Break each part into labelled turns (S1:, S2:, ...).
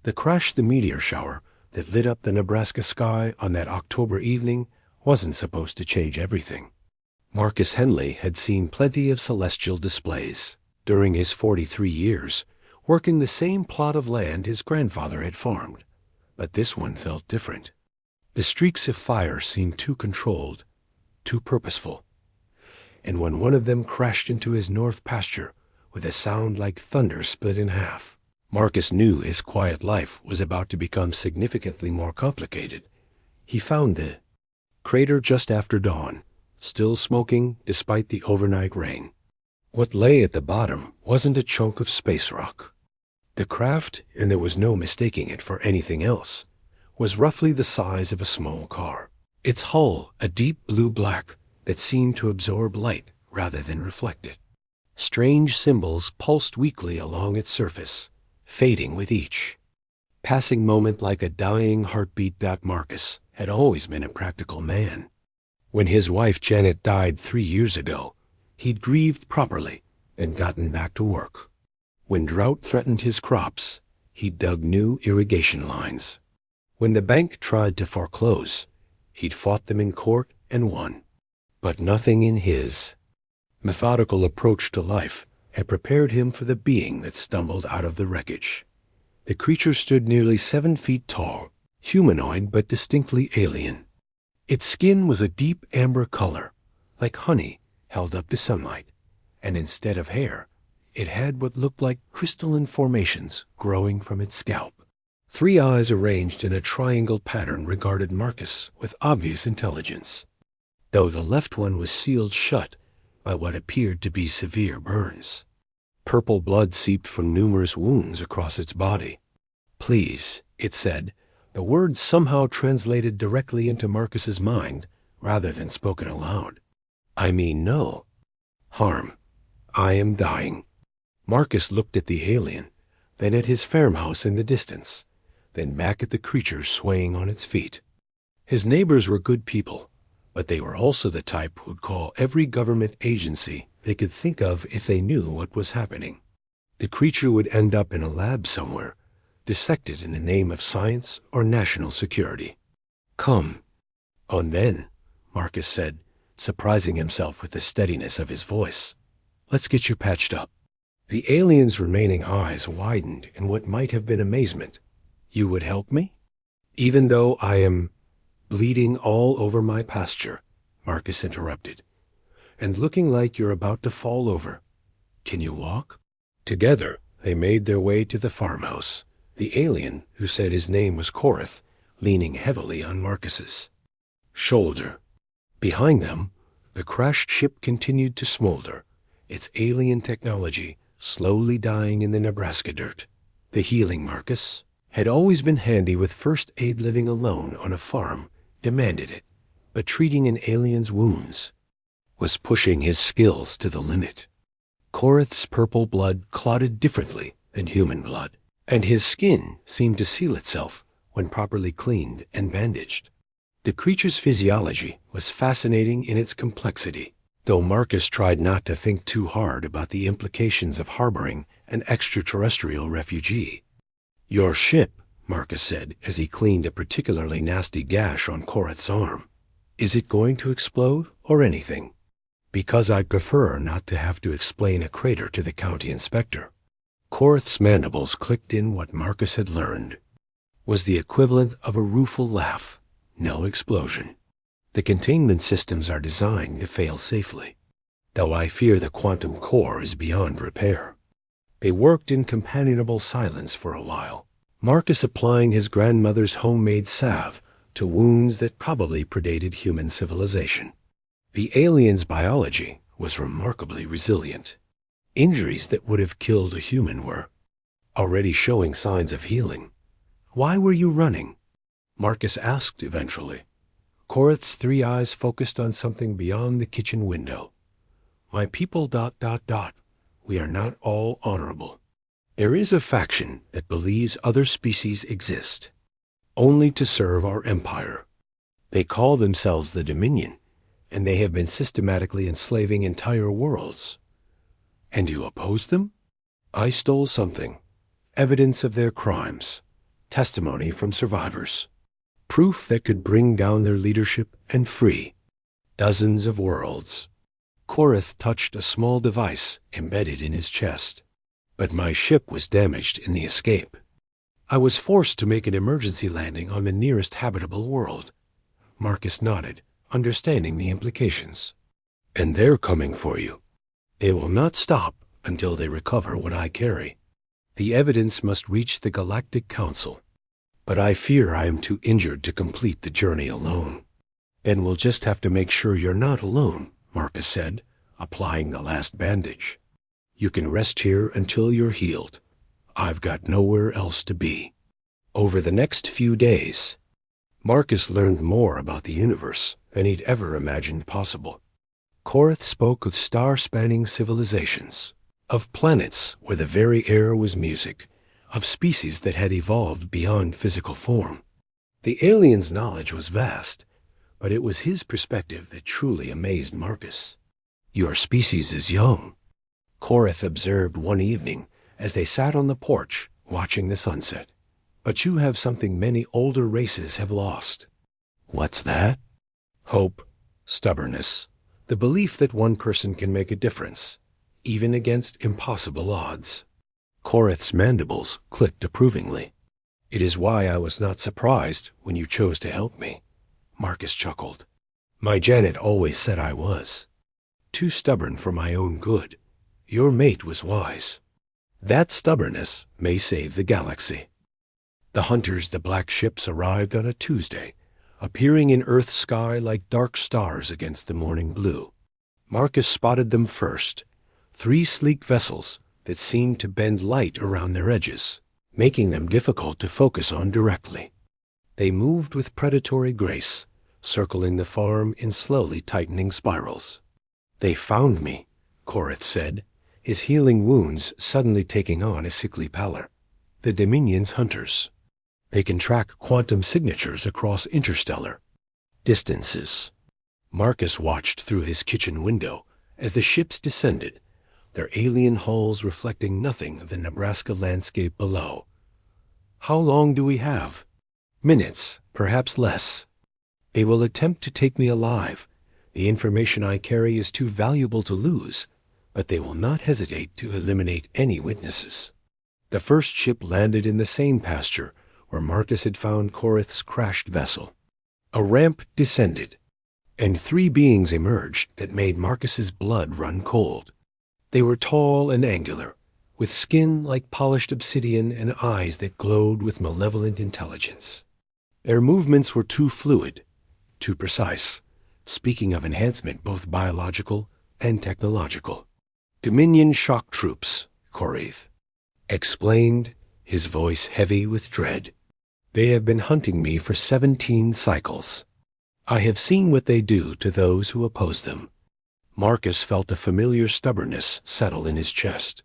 S1: The meteor shower that lit up the Nebraska sky on that October evening wasn't supposed to change everything. Marcus Henley had seen plenty of celestial displays during his 43 years, working the same plot of land his grandfather had farmed. But this one felt different. The streaks of fire seemed too controlled, too purposeful. And when one of them crashed into his north pasture with a sound like thunder split in half, Marcus knew his quiet life was about to become significantly more complicated. He found the crater just after dawn, still smoking despite the overnight rain. What lay at the bottom wasn't a chunk of space rock. The craft, and there was no mistaking it for anything else, was roughly the size of a small car. Its hull a deep blue-black that seemed to absorb light rather than reflect it. Strange symbols pulsed weakly along its surface, fading with each passing moment like a dying heartbeat. Marcus had always been a practical man. When his wife Janet died 3 years ago, he'd grieved properly and gotten back to work. When drought threatened his crops, he'd dug new irrigation lines. When the bank tried to foreclose, he'd fought them in court and won. But nothing in his methodical approach to life had prepared him for the being that stumbled out of the wreckage. The creature stood nearly 7 feet tall, humanoid but distinctly alien. Its skin was a deep amber color, like honey held up to sunlight, and instead of hair, it had what looked like crystalline formations growing from its scalp. 3 eyes arranged in a triangle pattern regarded Marcus with obvious intelligence, though the left one was sealed shut by what appeared to be severe burns. Purple blood seeped from numerous wounds across its body. "Please," it said, the words somehow translated directly into Marcus's mind rather than spoken aloud. "I mean no harm. I am dying." Marcus looked at the alien, then at his farmhouse in the distance, then back at the creature swaying on its feet. His neighbors were good people, but they were also the type who'd call every government agency they could think of if they knew what was happening. The creature would end up in a lab somewhere, dissected in the name of science or national security. "Come." "On then," Marcus said, surprising himself with the steadiness of his voice. "Let's get you patched up." The alien's remaining eyes widened in what might have been amazement. "You would help me?" "Even though I am bleeding all over my pasture," Marcus interrupted, "and looking like you're about to fall over. Can you walk?" Together, they made their way to the farmhouse, the alien, who said his name was Korath, leaning heavily on Marcus's shoulder. Behind them, the crashed ship continued to smolder, its alien technology slowly dying in the Nebraska dirt. The healing Marcus had always been handy with first aid. Living alone on a farm demanded it, but treating an alien's wounds was pushing his skills to the limit. Korath's purple blood clotted differently than human blood, and his skin seemed to seal itself when properly cleaned and bandaged. The creature's physiology was fascinating in its complexity, though Marcus tried not to think too hard about the implications of harboring an extraterrestrial refugee. "Your ship," Marcus said as he cleaned a particularly nasty gash on Korath's arm. "Is it going to explode or anything?" "Because I'd prefer not to have to explain a crater to the county inspector." Korath's mandibles clicked in. What Marcus had learned was the equivalent of a rueful laugh. No explosion. The containment systems are designed to fail safely, though I fear the quantum core is beyond repair. They worked in companionable silence for a while, Marcus applying his grandmother's homemade salve to wounds that probably predated human civilization. The alien's biology was remarkably resilient. Injuries that would have killed a human were already showing signs of healing. "Why were you running?" Marcus asked eventually. Korath's 3 eyes focused on something beyond the kitchen window. "My people... We are not all honorable. There is a faction that believes other species exist, only to serve our empire. They call themselves the Dominion, and they have been systematically enslaving entire worlds." "And you oppose them?" "I stole something, evidence of their crimes. testimony from survivors, proof that could bring down their leadership and free dozens of worlds. Korath touched a small device embedded in his chest. But my ship was damaged in the escape. I was forced to make an emergency landing on the nearest habitable world. Marcus nodded, understanding the implications. And they're coming for you. They will not stop until they recover what I carry. The evidence must reach the Galactic Council. But I fear I am too injured to complete the journey alone. And we'll just have to make sure you're not alone, Marcus said, applying the last bandage. You can rest here until you're healed. I've got nowhere else to be. Over the next few days, Marcus learned more about the universe than he'd ever imagined possible. Korath spoke of star-spanning civilizations, of planets where the very air was music, of species that had evolved beyond physical form. The aliens' knowledge was vast, but it was his perspective that truly amazed Marcus. Your species is young, Korath observed one evening as they sat on the porch watching the sunset. But you have something many older races have lost. What's that? Hope, stubbornness, the belief that one person can make a difference, even against impossible odds. Korath's mandibles clicked approvingly. It is why I was not surprised when you chose to help me, Marcus chuckled. My Janet always said I was. Too stubborn for my own good. Your mate was wise. That stubbornness may save the galaxy. The hunters, the black ships, arrived on a Tuesday, appearing in Earth's sky like dark stars against the morning blue. Marcus spotted them first, 3 sleek vessels that seemed to bend light around their edges, making them difficult to focus on directly. They moved with predatory grace, circling the farm in slowly tightening spirals. They found me, Korath said, his healing wounds suddenly taking on a sickly pallor. The Dominion's hunters. They can track quantum signatures across interstellar distances. Marcus watched through his kitchen window as the ships descended, their alien hulls reflecting nothing of the Nebraska landscape below. How long do we have? Minutes, perhaps less. They will attempt to take me alive. The information I carry is too valuable to lose, but they will not hesitate to eliminate any witnesses. The first ship landed in the same pasture where Marcus had found Korath's crashed vessel. A ramp descended, and 3 beings emerged that made Marcus's blood run cold. They were tall and angular, with skin like polished obsidian and eyes that glowed with malevolent intelligence. Their movements were too fluid, too precise, speaking of enhancement both biological and technological. Dominion shock troops, Korath explained, his voice heavy with dread. They have been hunting me for 17 cycles. I have seen what they do to those who oppose them. Marcus felt a familiar stubbornness settle in his chest,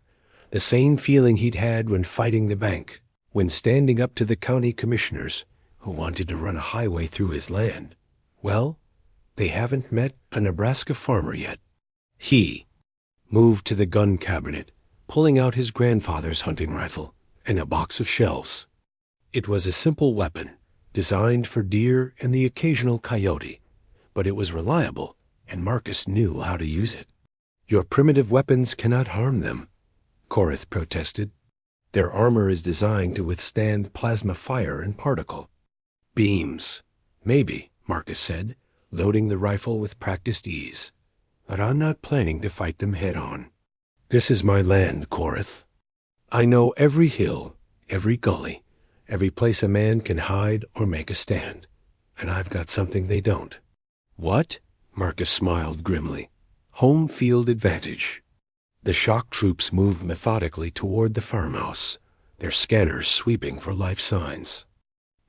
S1: the same feeling he'd had when fighting the bank, when standing up to the county commissioners who wanted to run a highway through his land. Well, they haven't met a Nebraska farmer yet. He moved to the gun cabinet, pulling out his grandfather's hunting rifle and a box of shells. It was a simple weapon, designed for deer and the occasional coyote, but it was reliable, and Marcus knew how to use it. Your primitive weapons cannot harm them, Korath protested. Their armor is designed to withstand plasma fire and particle. Beams, maybe, Marcus said, loading the rifle with practiced ease. But I'm not planning to fight them head-on. This is my land, Korath. I know every hill, every gully, every place a man can hide or make a stand, and I've got something they don't. What? Marcus smiled grimly. Home field advantage. The shock troops moved methodically toward the farmhouse, their scanners sweeping for life signs.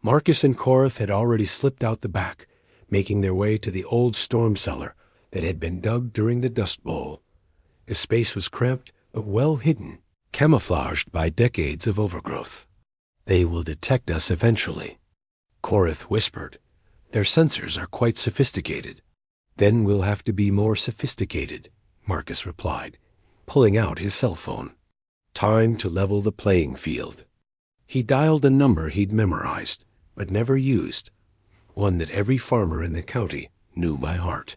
S1: Marcus and Korath had already slipped out the back, making their way to the old storm cellar that had been dug during the Dust Bowl. The space was cramped but well hidden, camouflaged by decades of overgrowth. They will detect us eventually, Korath whispered. Their sensors are quite sophisticated. Then we'll have to be more sophisticated, Marcus replied, pulling out his cell phone. Time to level the playing field. He dialed a number he'd memorized, but never used, one that every farmer in the county knew by heart.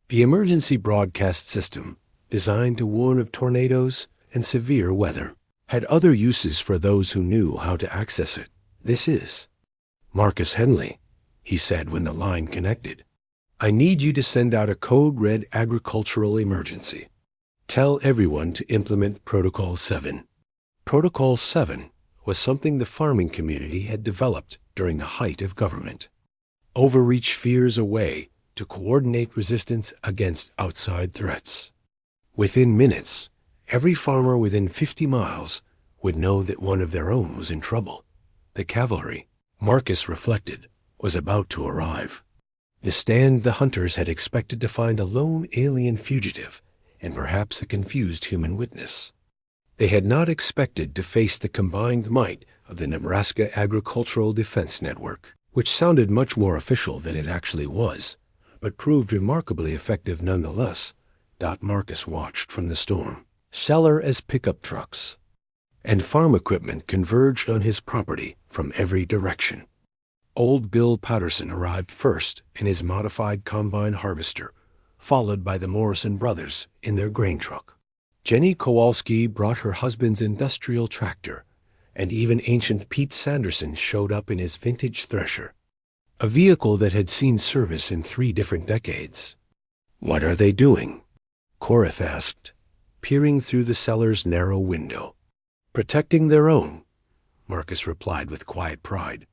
S1: The emergency broadcast system, designed to warn of tornadoes and severe weather, had other uses for those who knew how to access it. "This is Marcus Henley," he said when the line connected. "I need you to send out a code-red agricultural emergency. Tell everyone to implement Protocol 7. Protocol 7 was something the farming community had developed during the height of government. Overreach fears a way to coordinate resistance against outside threats. Within minutes, every farmer within 50 miles would know that one of their own was in trouble. The cavalry, Marcus reflected, was about to arrive. The stand the hunters had expected to find a lone alien fugitive and perhaps a confused human witness. They had not expected to face the combined might of the Nebraska Agricultural Defense Network, which sounded much more official than it actually was, but proved remarkably effective nonetheless. Marcus watched from the storm. Cellar as pickup trucks and farm equipment converged on his property from every direction. Old Bill Patterson arrived first in his modified combine harvester, followed by the Morrison brothers in their grain truck. Jenny Kowalski brought her husband's industrial tractor, and even ancient Pete Sanderson showed up in his vintage thresher, a vehicle that had seen service in 3 different decades. "What are they doing?" Korath asked, peering through the cellar's narrow window. "Protecting their own," Marcus replied with quiet pride.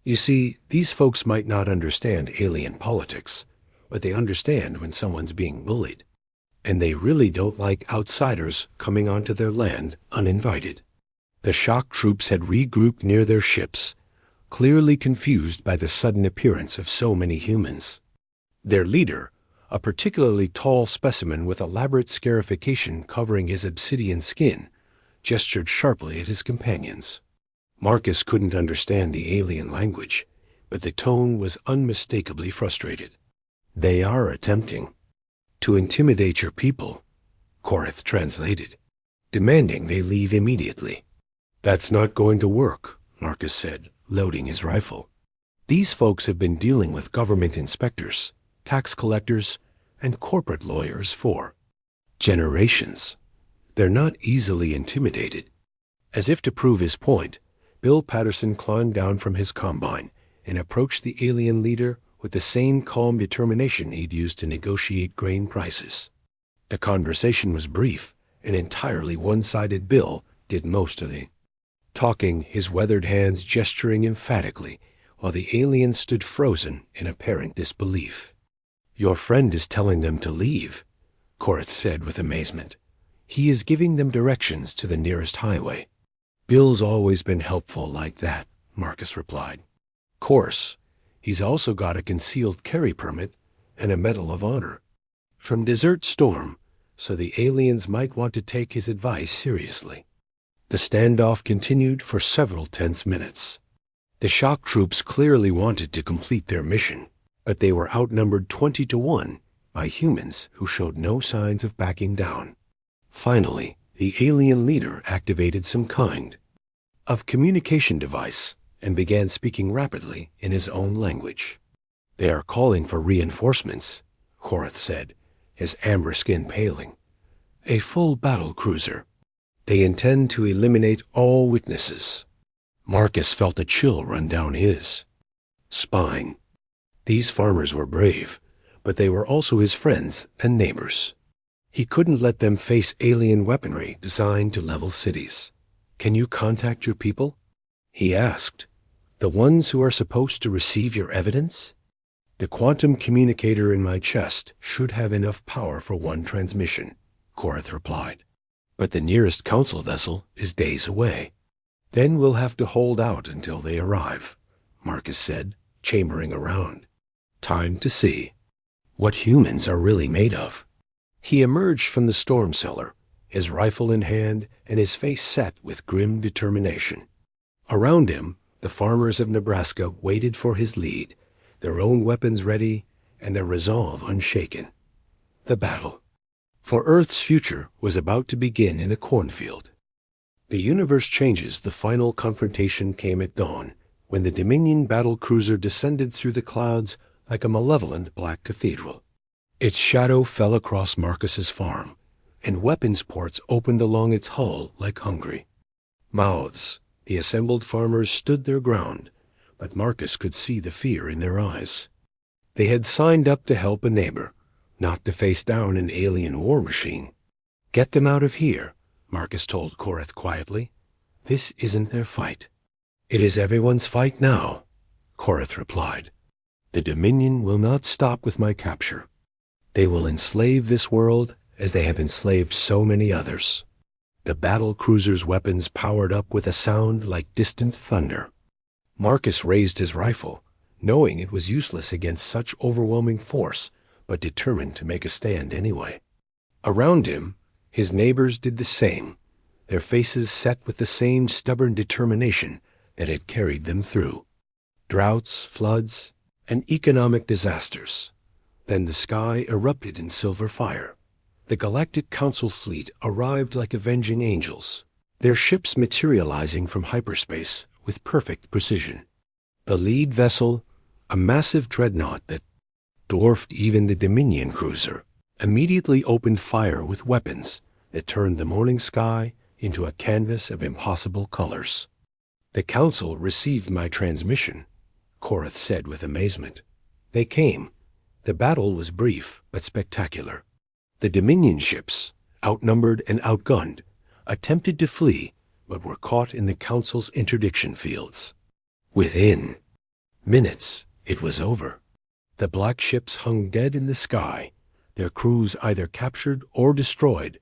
S1: "You see, these folks might not understand alien politics, but they understand when someone's being bullied. And they really don't like outsiders coming onto their land uninvited." The shock troops had regrouped near their ships, clearly confused by the sudden appearance of so many humans. Their leader, a particularly tall specimen with elaborate scarification covering his obsidian skin, gestured sharply at his companions. Marcus couldn't understand the alien language, but the tone was unmistakably frustrated. "They are attempting to intimidate your people," Korath translated, "demanding they leave immediately." "That's not going to work," Marcus said, loading his rifle. "These folks have been dealing with government inspectors, tax collectors, and corporate lawyers for generations. They're not easily intimidated." As if to prove his point, Bill Patterson climbed down from his combine and approached the alien leader with the same calm determination he'd used to negotiate grain prices. The conversation was brief, and entirely one-sided. Bill did most of the talking, his weathered hands gesturing emphatically, while the alien stood frozen in apparent disbelief. "Your friend is telling them to leave," Korath said with amazement. "He is giving them directions to the nearest highway." "Bill's always been helpful like that," Marcus replied. "Course, he's also got a concealed carry permit and a Medal of Honor from Desert Storm, so the aliens might want to take his advice seriously." The standoff continued for several tense minutes. The shock troops clearly wanted to complete their mission, but they were outnumbered 20 to 1 by humans who showed no signs of backing down. Finally, the alien leader activated some kind of communication device and began speaking rapidly in his own language. "They are calling for reinforcements," Korath said, his amber skin paling. "A full battle cruiser. They intend to eliminate all witnesses." Marcus felt a chill run down his spine. These farmers were brave, but they were also his friends and neighbors. He couldn't let them face alien weaponry designed to level cities. "Can you contact your people?" he asked. "The ones who are supposed to receive your evidence?" "The quantum communicator in my chest should have enough power for one transmission," Korath replied. "But the nearest council vessel is days away." "Then we'll have to hold out until they arrive," Marcus said, chambering around. "Time to see what humans are really made of." He emerged from the storm cellar, his rifle in hand and his face set with grim determination. Around him, the farmers of Nebraska waited for his lead, their own weapons ready and their resolve unshaken. The battle for Earth's future was about to begin in a cornfield. The universe changes. The final confrontation came at dawn, when the Dominion battle cruiser descended through the clouds like a malevolent black cathedral. Its shadow fell across Marcus's farm, and weapons ports opened along its hull like hungry mouths. The assembled farmers stood their ground, but Marcus could see the fear in their eyes. They had signed up to help a neighbor, not to face down an alien war machine. "Get them out of here," Marcus told Korath quietly. "This isn't their fight." "It is everyone's fight now," Korath replied. "The Dominion will not stop with my capture. They will enslave this world as they have enslaved so many others." The battle cruiser's weapons powered up with a sound like distant thunder. Marcus raised his rifle, knowing it was useless against such overwhelming force, but determined to make a stand anyway. Around him, his neighbors did the same, their faces set with the same stubborn determination that had carried them through droughts, floods, and economic disasters. Then the sky erupted in silver fire. The Galactic Council fleet arrived like avenging angels, their ships materializing from hyperspace with perfect precision. The lead vessel, a massive dreadnought that dwarfed even the Dominion cruiser, immediately opened fire with weapons that turned the morning sky into a canvas of impossible colors. "The Council received my transmission," Korath said with amazement. "They came. The battle was brief but spectacular. The Dominion ships, outnumbered and outgunned, attempted to flee but were caught in the Council's interdiction fields. Within minutes, it was over. The black ships hung dead in the sky, their crews either captured or destroyed.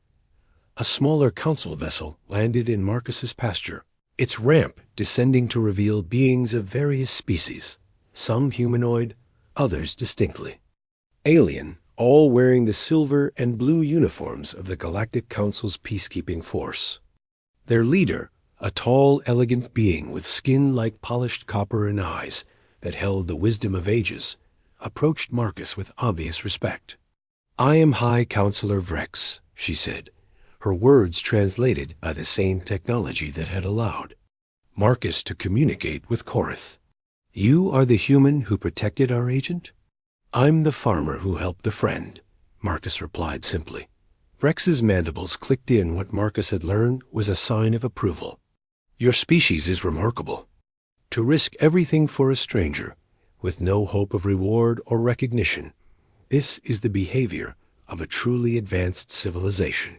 S1: A smaller Council vessel landed in Marcus's pasture, its ramp descending to reveal beings of various species, some humanoid, others distinctly alien, all wearing the silver and blue uniforms of the Galactic Council's peacekeeping force. Their leader, a tall, elegant being with skin like polished copper and eyes that held the wisdom of ages, approached Marcus with obvious respect. "I am High Counselor Vrex," she said, her words translated by the same technology that had allowed Marcus to communicate with Korath. "You are the human who protected our agent?" "I'm the farmer who helped a friend," Marcus replied simply. Vrex's mandibles clicked in. What Marcus had learned was a sign of approval. "Your species is remarkable. To risk everything for a stranger, with no hope of reward or recognition, this is the behavior of a truly advanced civilization."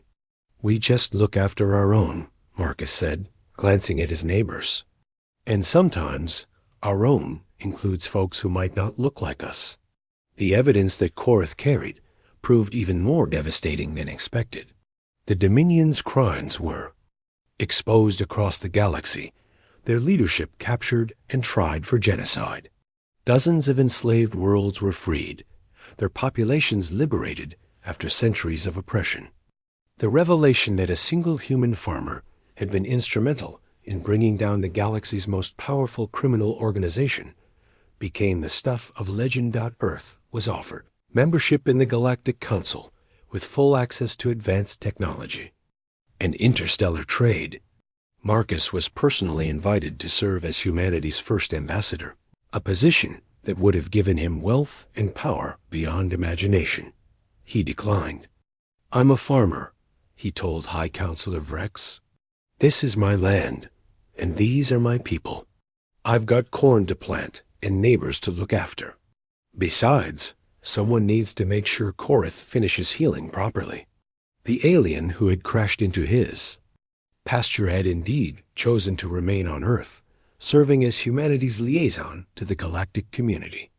S1: "We just look after our own," Marcus said, glancing at his neighbors. "And sometimes our own includes folks who might not look like us." The evidence that Korath carried proved even more devastating than expected. The Dominion's crimes were exposed across the galaxy, their leadership captured and tried for genocide. Dozens of enslaved worlds were freed, their populations liberated after centuries of oppression. The revelation that a single human farmer had been instrumental in bringing down the galaxy's most powerful criminal organization became the stuff of legend. Earth was offered membership in the Galactic Council with full access to advanced technology and interstellar trade. Marcus was personally invited to serve as humanity's first ambassador, a position that would have given him wealth and power beyond imagination. He declined. "I'm a farmer," he told High Counselor Vrex. "This is my land, and these are my people. I've got corn to plant and neighbors to look after. Besides, someone needs to make sure Korath finishes healing properly." The alien who had crashed into his pasture had indeed chosen to remain on Earth, serving as humanity's liaison to the galactic community.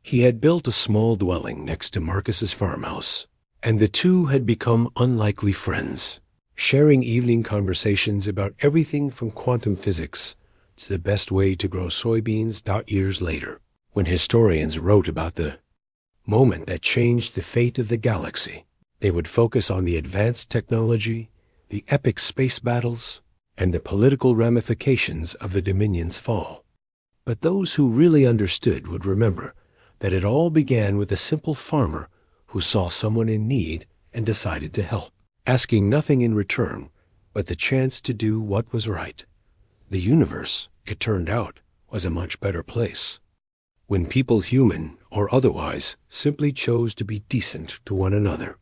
S1: He had built a small dwelling next to Marcus's farmhouse, and the two had become unlikely friends, sharing evening conversations about everything from quantum physics to the best way to grow soybeans. Years later, when historians wrote about the moment that changed the fate of the galaxy, they would focus on the advanced technology, the epic space battles, and the political ramifications of the Dominion's fall. But those who really understood would remember that it all began with a simple farmer who saw someone in need and decided to help. Asking nothing in return, but the chance to do what was right. The universe, it turned out, was a much better place. When people, human or otherwise, simply chose to be decent to one another.